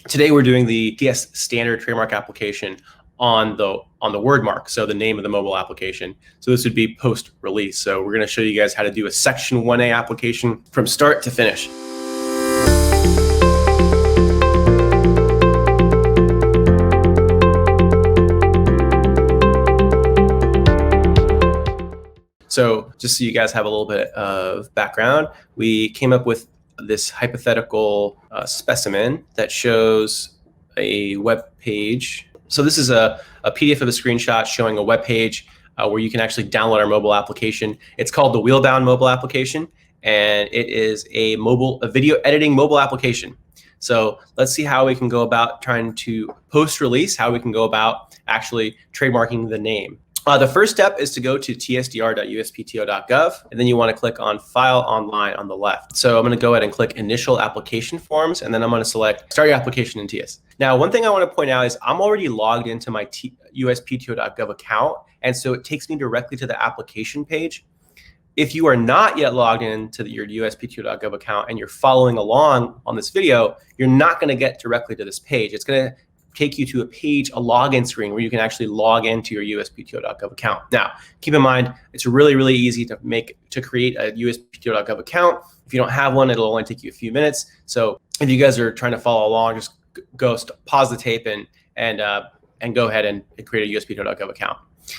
Today we're doing the TEAS standard trademark application on the word mark, so the name of the mobile application. So this would be post-release. So we're going to show you guys how to do a Section 1A application from start to finish. So just so you guys have a little bit of background, we came up with this hypothetical specimen that shows a web page. So this is a PDF of a screenshot showing a web page where you can actually download our mobile application. It's called the Wheelbound mobile application, and it is a video editing mobile application. So let's see how we can go about trying to post-release, how we can go about actually trademarking the name. The first step is to go to tsdr.uspto.gov, and then you want to click on File Online on the left. So I'm going to go ahead and click Initial Application Forms, and then I'm going to select Start Your Application in TEAS. Now, one thing I want to point out is I'm already logged into my uspto.gov account, and so it takes me directly to the application page. If you are not yet logged into your uspto.gov account and you're following along on this video, you're not going to get directly to this page. It's going to take you to a page, a login screen where you can actually log into your uspto.gov account. Now, keep in mind, it's really easy to create a uspto.gov account. If you don't have one, it'll only take you a few minutes. So if you guys are trying to follow along, just pause the tape and go ahead and create a uspto.gov account.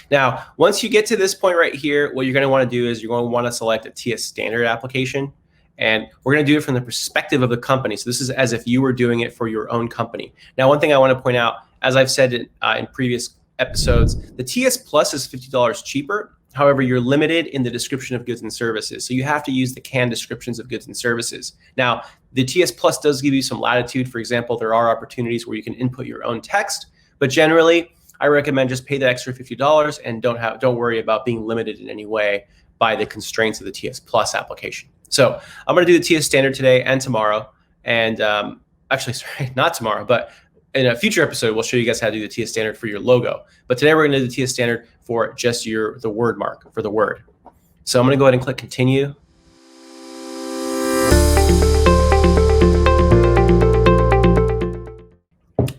Now, once you get to this point right here, what you're going to want to do is you're going to want to select a TEAS standard application. And we're going to do it from the perspective of the company. So this is as if you were doing it for your own company. Now, one thing I want to point out, as I've said in previous episodes, the TEAS Plus is $50 cheaper. However, you're limited in the description of goods and services. So you have to use the canned descriptions of goods and services. Now, the TEAS Plus does give you some latitude. For example, there are opportunities where you can input your own text. But generally, I recommend just pay the extra $50 and don't worry about being limited in any way by the constraints of the TEAS Plus application. So I'm going to do the TEAS standard today and tomorrow. And actually, sorry, not tomorrow, but in a future episode, we'll show you guys how to do the TEAS standard for your logo. But today we're going to do the TEAS standard for just the word mark, for the word. So I'm going to go ahead and click continue.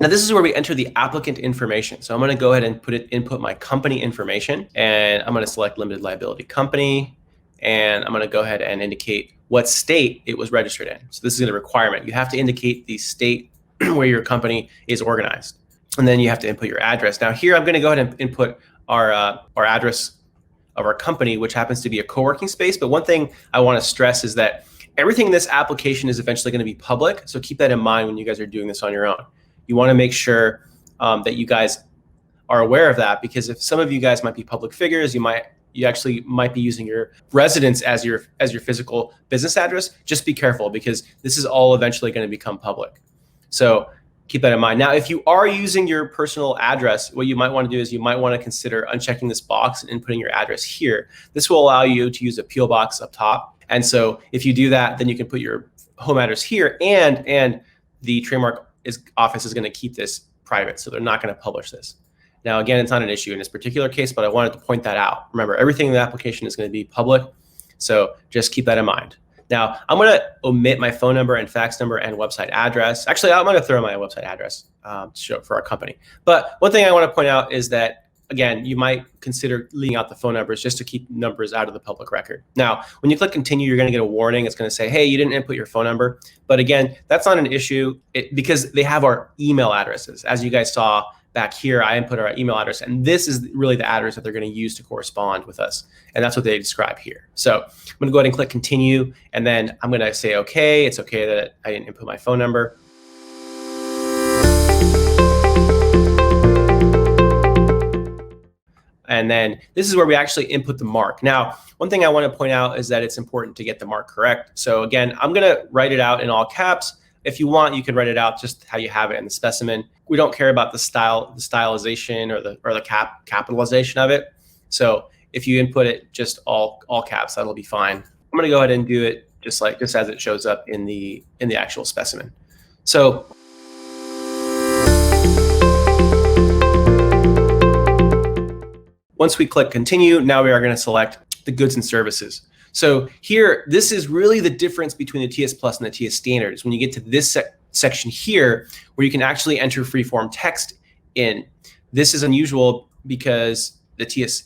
Now this is where we enter the applicant information. So I'm going to go ahead and input my company information, and I'm going to select limited liability company. And I'm going to go ahead and indicate what state it was registered in. So this is a requirement. You have to indicate the state where your company is organized. And then you have to input your address. Now here, I'm going to go ahead and input our address of our company, which happens to be a co-working space. But one thing I want to stress is that everything in this application is eventually going to be public. So keep that in mind when you guys are doing this on your own. You want to make sure that you guys are aware of that, because if some of you guys might be public figures, you actually might be using your residence as your physical business address. Just be careful, because this is all eventually going to become public. So keep that in mind. Now, if you are using your personal address, what you might want to do is you might want to consider unchecking this box and inputting your address here. This will allow you to use a PO box up top. And so if you do that, then you can put your home address here, and the trademark office is going to keep this private. So they're not going to publish this. Now, again, it's not an issue in this particular case, but I wanted to point that out. Remember, everything in the application is going to be public, so just keep that in mind. Now, I'm going to omit my phone number and fax number and website address. Actually, I'm going to throw my website address to show for our company. But one thing I want to point out is that, again, you might consider leaving out the phone numbers just to keep numbers out of the public record. Now, when you click continue, you're going to get a warning. It's going to say, hey, you didn't input your phone number. But again, that's not an issue because they have our email addresses. As you guys saw back here, I input our email address, and this is really the address that they're going to use to correspond with us. And that's what they describe here. So I'm going to go ahead and click continue, and then I'm going to say, okay, it's okay that I didn't input my phone number. And then this is where we actually input the mark. Now, one thing I want to point out is that it's important to get the mark correct. So again, I'm going to write it out in all caps. If you want, you can write it out just how you have it in the specimen. We don't care about the stylization or the capitalization of it. So if you input it just all caps, that'll be fine. I'm going to go ahead and do it just as it shows up in the actual specimen. So once we click continue, now we are going to select the goods and services. So here, this is really the difference between the TEAS Plus and the TEAS Standard. Is when you get to this section here where you can actually enter freeform text in. This is unusual because the TEAS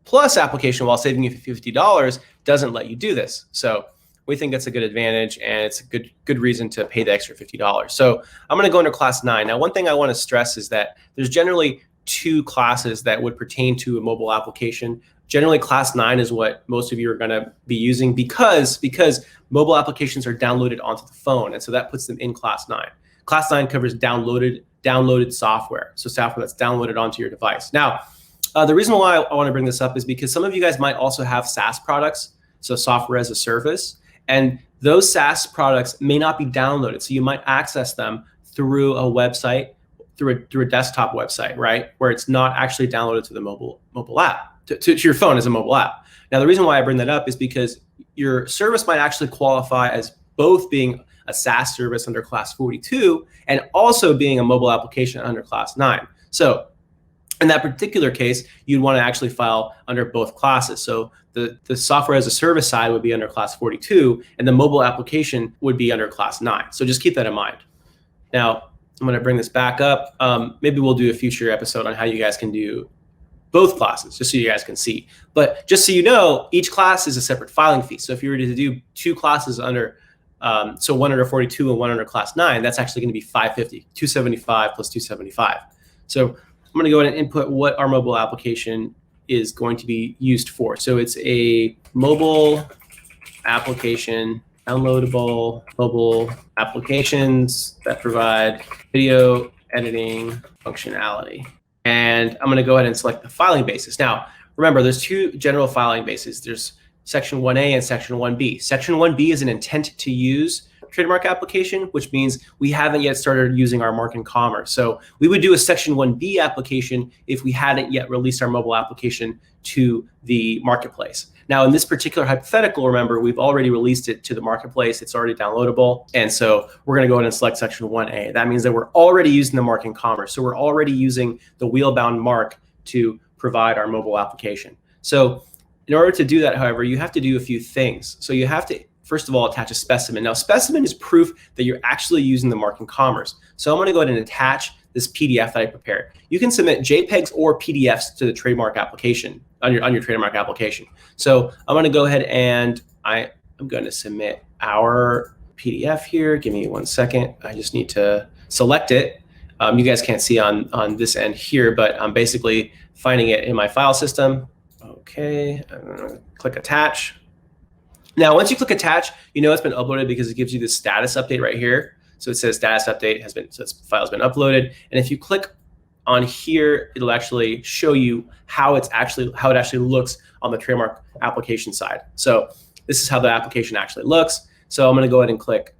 Plus application, while saving you $50, doesn't let you do this. So we think that's a good advantage, and it's a good reason to pay the extra $50. So I'm going to go under class 9. Now, one thing I want to stress is that there's generally 2 classes that would pertain to a mobile application. Generally, class 9 is what most of you are going to be using because mobile applications are downloaded onto the phone, and so that puts them in class 9. Class 9 covers downloaded software, so software that's downloaded onto your device. Now, the reason why I want to bring this up is because some of you guys might also have SaaS products, so software as a service. And those SaaS products may not be downloaded. So you might access them through a website, through a desktop website, right? Where it's not actually downloaded to the mobile app, to your phone as a mobile app. Now, the reason why I bring that up is because your service might actually qualify as both being a SaaS service under class 42 and also being a mobile application under class 9. So in that particular case, you'd want to actually file under both classes. So the software as a service side would be under class 42, and the mobile application would be under class 9. So just keep that in mind. Now, I'm going to bring this back up. Maybe we'll do a future episode on how you guys can do both classes, just so you guys can see. But just so you know, each class is a separate filing fee. So if you were to do 2 classes under, so one under 42 and one under class 9, that's actually going to be $550, $275 plus $275. So I'm going to go ahead and input what our mobile application is going to be used for. So it's a mobile application, downloadable mobile applications that provide video editing functionality. And I'm going to go ahead and select the filing basis. Now, remember, there's 2 general filing bases. There's Section 1A and Section 1B. Section 1B is an intent to use trademark application, which means we haven't yet started using our mark in commerce. So we would do a Section 1B application if we hadn't yet released our mobile application to the marketplace. Now, in this particular hypothetical, remember, we've already released it to the marketplace. It's already downloadable. And so we're going to go ahead and select Section 1A. That means that we're already using the mark in commerce. So we're already using the wheel-bound mark to provide our mobile application. So in order to do that, however, you have to do a few things. So you have to, first of all, attach a specimen. Now, specimen is proof that you're actually using the mark in commerce. So I'm going to go ahead and attach this PDF that I prepared. You can submit JPEGs or PDFs to the trademark application on your trademark application. So I'm going to go ahead and I'm going to submit our PDF here. Give me 1 second. I just need to select it. You guys can't see on this end here, but I'm basically finding it in my file system. Okay, I'm going to click attach. Now, once you click attach, you know it's been uploaded because it gives you this status update right here. So it says status update has been, so this file has been uploaded. And if you click on here, it'll actually show you how it actually looks on the trademark application side. So this is how the application actually looks. So I'm going to go ahead and click.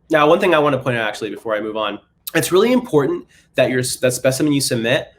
Now, one thing I want to point out actually before I move on, it's really important that that specimen you submit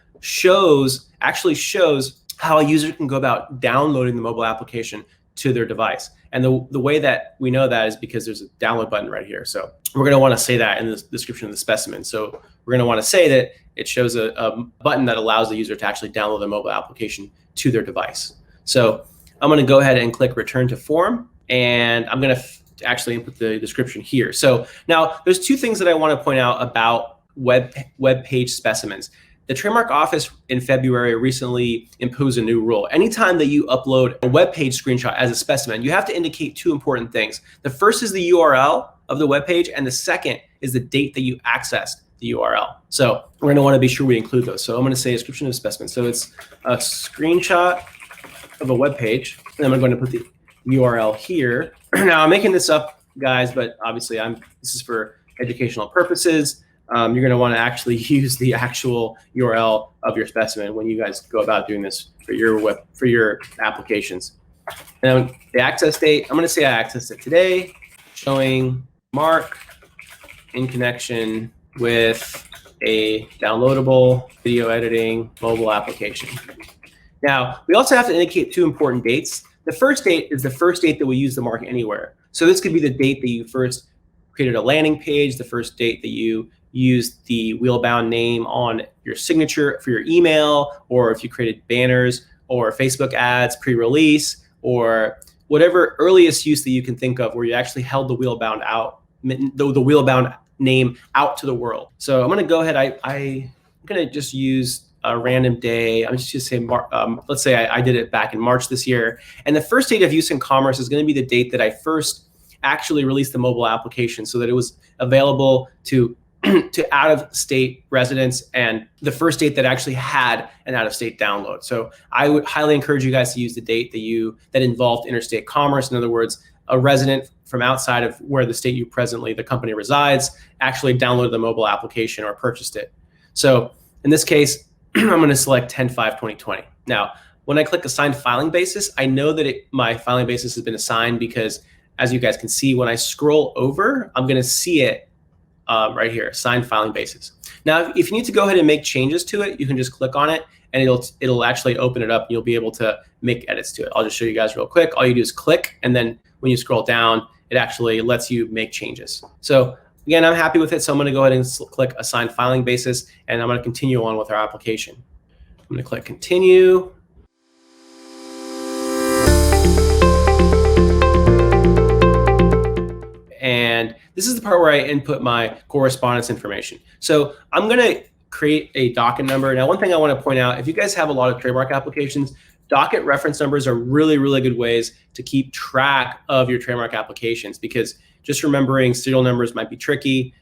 actually shows how a user can go about downloading the mobile application to their device. And the way that we know that is because there's a download button right here. So we're going to want to say that in the description of the specimen. So we're going to want to say that it shows a button that allows the user to actually download the mobile application to their device. So I'm going to go ahead and click return to form, and I'm going to actually input the description here. So now there's 2 things that I want to point out about web page specimens. The Trademark Office in February recently imposed a new rule. Anytime that you upload a web page screenshot as a specimen, you have to indicate 2 important things. The first is the URL of the web page, and the second is the date that you accessed the URL. So we're going to want to be sure we include those. So I'm going to say description of specimen. So it's a screenshot of a web page, and then I'm going to put the URL here. Now I'm making this up, guys, but obviously this is for educational purposes. You're going to want to actually use the actual URL of your specimen when you guys go about doing this for your applications. And the access date, I'm going to say I accessed it today, showing mark in connection with a downloadable video editing mobile application. Now, we also have to indicate 2 important dates. The first date is the first date that we use the mark anywhere. So this could be the date that you first created a landing page, the first date that you used the wheel-bound name on your signature for your email, or if you created banners or Facebook ads pre-release, or whatever earliest use that you can think of where you actually held the wheel-bound name out to the world. So I'm going to go ahead. I'm going to just use a random day. I'm just going to say, let's say I did it back in March this year. And the first date of use in commerce is going to be the date that I first actually released the mobile application so that it was available to out-of-state residents, and the first date that actually had an out-of-state download. So I would highly encourage you guys to use the date that involved interstate commerce. In other words, a resident from outside of where the company resides, actually downloaded the mobile application or purchased it. So in this case, I'm going to select 10/5/2020. Now, when I click assigned filing basis, I know that my filing basis has been assigned because, as you guys can see, when I scroll over, I'm going to see it right here, assigned filing basis. Now, if you need to go ahead and make changes to it, you can just click on it, and it'll actually open it up, and you'll be able to make edits to it. I'll just show you guys real quick. All you do is click, and then when you scroll down, it actually lets you make changes. So again, I'm happy with it, so I'm going to go ahead and click Assign Filing Basis, and I'm going to continue on with our application. I'm going to click Continue. And this is the part where I input my correspondence information. So I'm going to create a docket number. Now, one thing I want to point out, if you guys have a lot of trademark applications, docket reference numbers are really, really good ways to keep track of your trademark applications, because just remembering serial numbers might be tricky.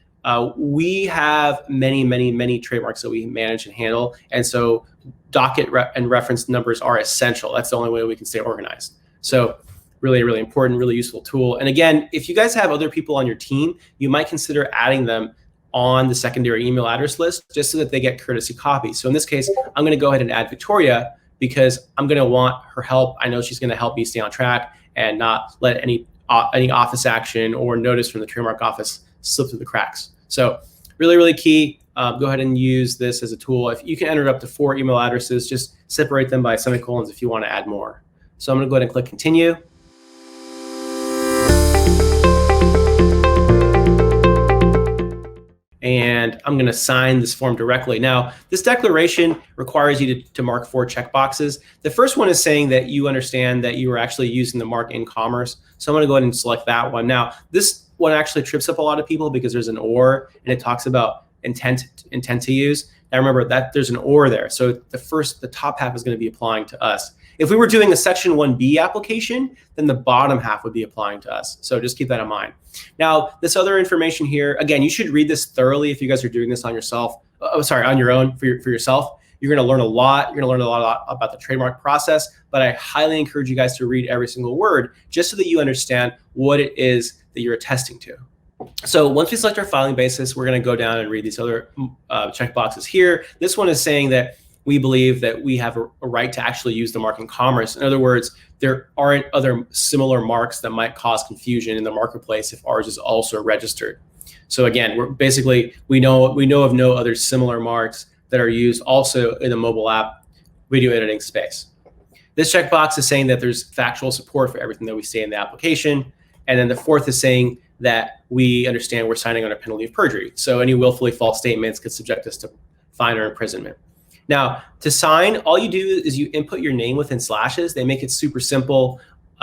We have many trademarks that we manage and handle. And so docket and reference numbers are essential. That's the only way we can stay organized. So really, really important, really useful tool. And again, if you guys have other people on your team, you might consider adding them on the secondary email address list just so that they get courtesy copies. So in this case, I'm going to go ahead and add Victoria because I'm going to want her help. I know she's going to help me stay on track and not let any office action or notice from the trademark office slip through the cracks. So really, really key. Go ahead and use this as a tool. If you can enter up to 4 email addresses, just separate them by semicolons if you want to add more. So I'm going to go ahead and click Continue. And I'm going to sign this form directly. Now, this declaration requires you to mark 4 checkboxes. The first one is saying that you understand that you are actually using the mark in commerce. So I'm going to go ahead and select that one. Now, this one actually trips up a lot of people because there's an or, and it talks about intent to use. Now remember that there's an or there. So the top half is going to be applying to us. If we were doing a Section 1B application, then the bottom half would be applying to us. So just keep that in mind. Now, this other information here, again, you should read this thoroughly if you guys are doing this on yourself. On your own for yourself. You're going to learn a lot. You're going to learn a lot about the trademark process. But I highly encourage you guys to read every single word just so that you understand what it is that you're attesting to. So once we select our filing basis, we're going to go down and read these other checkboxes here. This one is saying that we believe that we have a right to actually use the mark in commerce. In other words, there aren't other similar marks that might cause confusion in the marketplace if ours is also registered. So again, we know of no other similar marks that are used also in the mobile app video editing space. This checkbox is saying that there's factual support for everything that we say in the application. And then the fourth is saying that we understand we're signing under penalty of perjury. So any willfully false statements could subject us to fine or imprisonment. Now, to sign, all you do is you input your name within slashes. They make it super simple.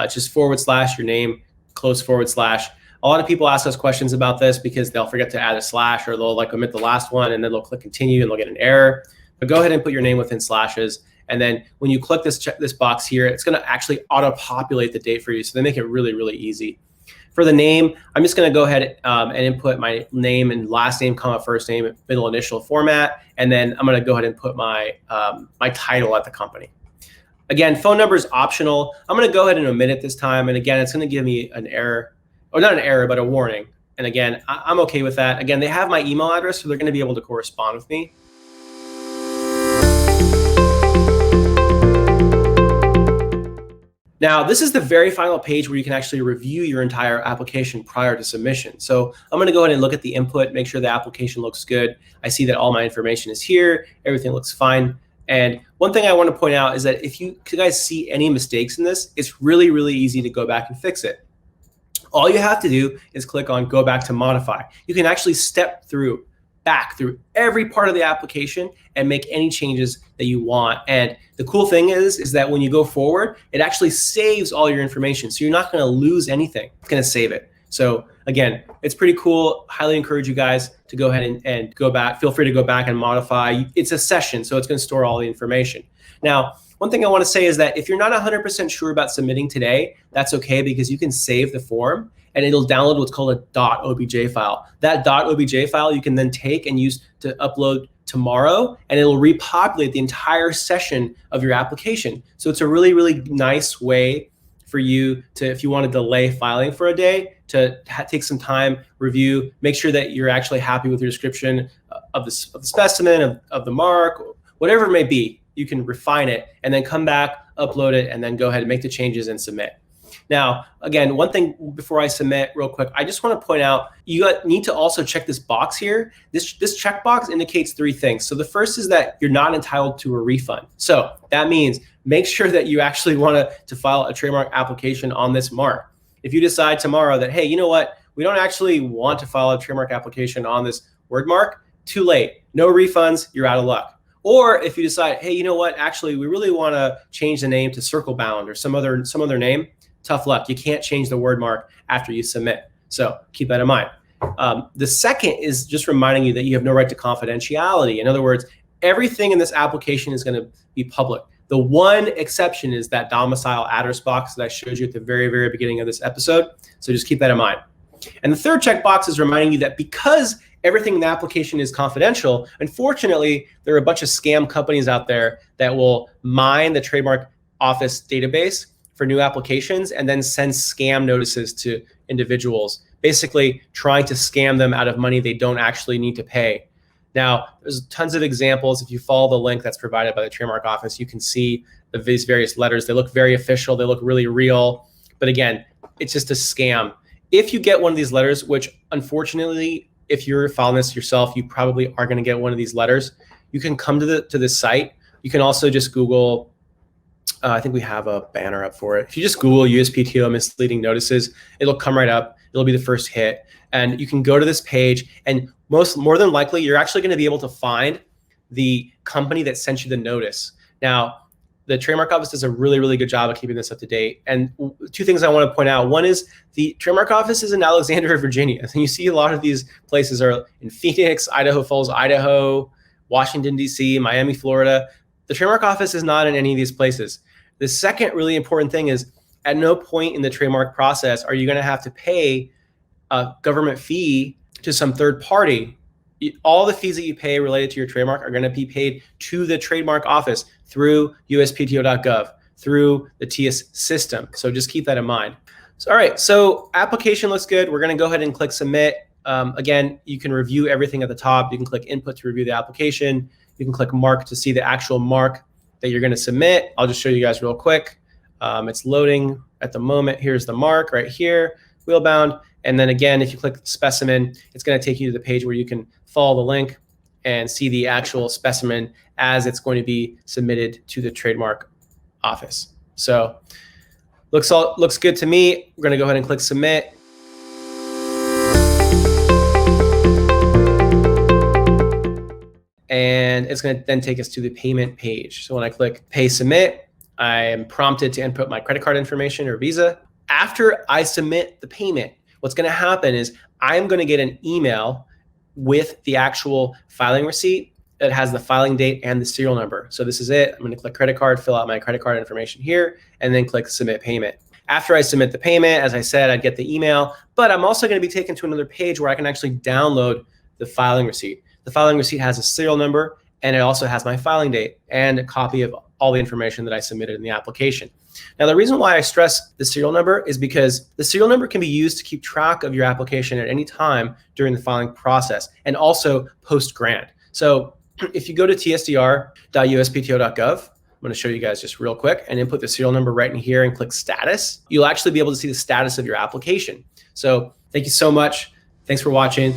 Just / your name, close /. A lot of people ask us questions about this because they'll forget to add a slash, or they'll omit the last one, and then they'll click continue and they'll get an error. But go ahead and put your name within slashes. And then when you click this box here, it's going to actually auto-populate the date for you. So they make it really, really easy. For the name, I'm just going to go ahead and input my name and last name, first name, middle initial format, and then I'm going to go ahead and put my my title at the company. Again, phone number is optional. I'm going to go ahead and omit it this time, and again, it's going to give me an error, or not an error, but a warning. And again, I'm okay with that. Again, they have my email address, so they're going to be able to correspond with me. Now, this is the very final page where you can actually review your entire application prior to submission. So I'm going to go ahead and look at the input, make sure the application looks good. I see that all my information is here. Everything looks fine. And one thing I want to point out is that if you guys see any mistakes in this, it's really, really easy to go back and fix it. All you have to do is click on Go Back to Modify. You can actually step back through every part of the application and make any changes that you want. And the cool thing is that when you go forward, it actually saves all your information. So you're not going to lose anything. It's going to save it. So again, it's pretty cool. Highly encourage you guys to go ahead and go back. Feel free to go back and modify. It's a session, so it's going to store all the information. Now, one thing I want to say is that if you're not 100% sure about submitting today, that's okay, because you can save the form and it'll download what's called a .obj file. That .obj file you can then take and use to upload tomorrow, and it'll repopulate the entire session of your application. So it's a really, really nice way for you to, if you want to delay filing for a day, to take some time, review, make sure that you're actually happy with your description of the specimen, of the mark, whatever it may be. You can refine it and then come back, upload it, and then go ahead and make the changes and submit. Now, again, one thing before I submit real quick, I just want to point out, you need to also check this box here. This checkbox indicates three things. So the first is that you're not entitled to a refund. So that means make sure that you actually want to file a trademark application on this mark. If you decide tomorrow that, hey, you know what, we don't actually want to file a trademark application on this word mark, too late. No refunds, you're out of luck. Or if you decide, hey, you know what, actually, we really want to change the name to Circle Bound or some other name, tough luck. You can't change the word mark after you submit. So keep that in mind. The second is just reminding you that you have no right to confidentiality. In other words, everything in this application is going to be public. The one exception is that domicile address box that I showed you at the very, very beginning of this episode. So just keep that in mind. And the third checkbox is reminding you that because everything in the application is confidential, unfortunately, there are a bunch of scam companies out there that will mine the trademark office database for new applications and then send scam notices to individuals, basically trying to scam them out of money they don't actually need to pay. Now, there's tons of examples. If you follow the link that's provided by the trademark office, you can see these various letters. They look very official. They look really real. But again, it's just a scam. If you get one of these letters, which unfortunately, if you're filing this yourself, you probably are going to get one of these letters. You can come to this site. You can also just Google, I think we have a banner up for it. If you just Google USPTO misleading notices, it'll come right up. It'll be the first hit. And you can go to this page, and more than likely, you're actually going to be able to find the company that sent you the notice. Now, the trademark office does a really, really good job of keeping this up to date. And two things I want to point out. One is the trademark office is in Alexandria, Virginia. And you see a lot of these places are in Phoenix, Idaho Falls, Idaho, Washington, D.C., Miami, Florida. The trademark office is not in any of these places. The second really important thing is at no point in the trademark process are you going to have to pay a government fee to some third party. All the fees that you pay related to your trademark are going to be paid to the trademark office through uspto.gov, through the TEAS system. So just keep that in mind. So, all right, so application looks good. We're going to go ahead and click submit. Again, you can review everything at the top. You can click input to review the application. You can click mark to see the actual mark that you're going to submit. I'll just show you guys real quick. It's loading at the moment. Here's the mark right here, wheelbound. And then again, if you click specimen, it's going to take you to the page where you can follow the link and see the actual specimen as it's going to be submitted to the trademark office. So looks good to me. We're going to go ahead and click submit. And it's going to then take us to the payment page. So when I click pay submit, I am prompted to input my credit card information or Visa. After I submit the payment, what's going to happen is I'm going to get an email with the actual filing receipt that has the filing date and the serial number. So this is it. I'm going to click credit card, fill out my credit card information here, and then click submit payment. After I submit the payment, as I said, I'd get the email, but I'm also going to be taken to another page where I can actually download the filing receipt. The filing receipt has a serial number, and it also has my filing date and a copy of all the information that I submitted in the application. Now, the reason why I stress the serial number is because the serial number can be used to keep track of your application at any time during the filing process and also post-grant. So if you go to tsdr.uspto.gov, I'm going to show you guys just real quick and input the serial number right in here and click status, you'll actually be able to see the status of your application. So thank you so much. Thanks for watching.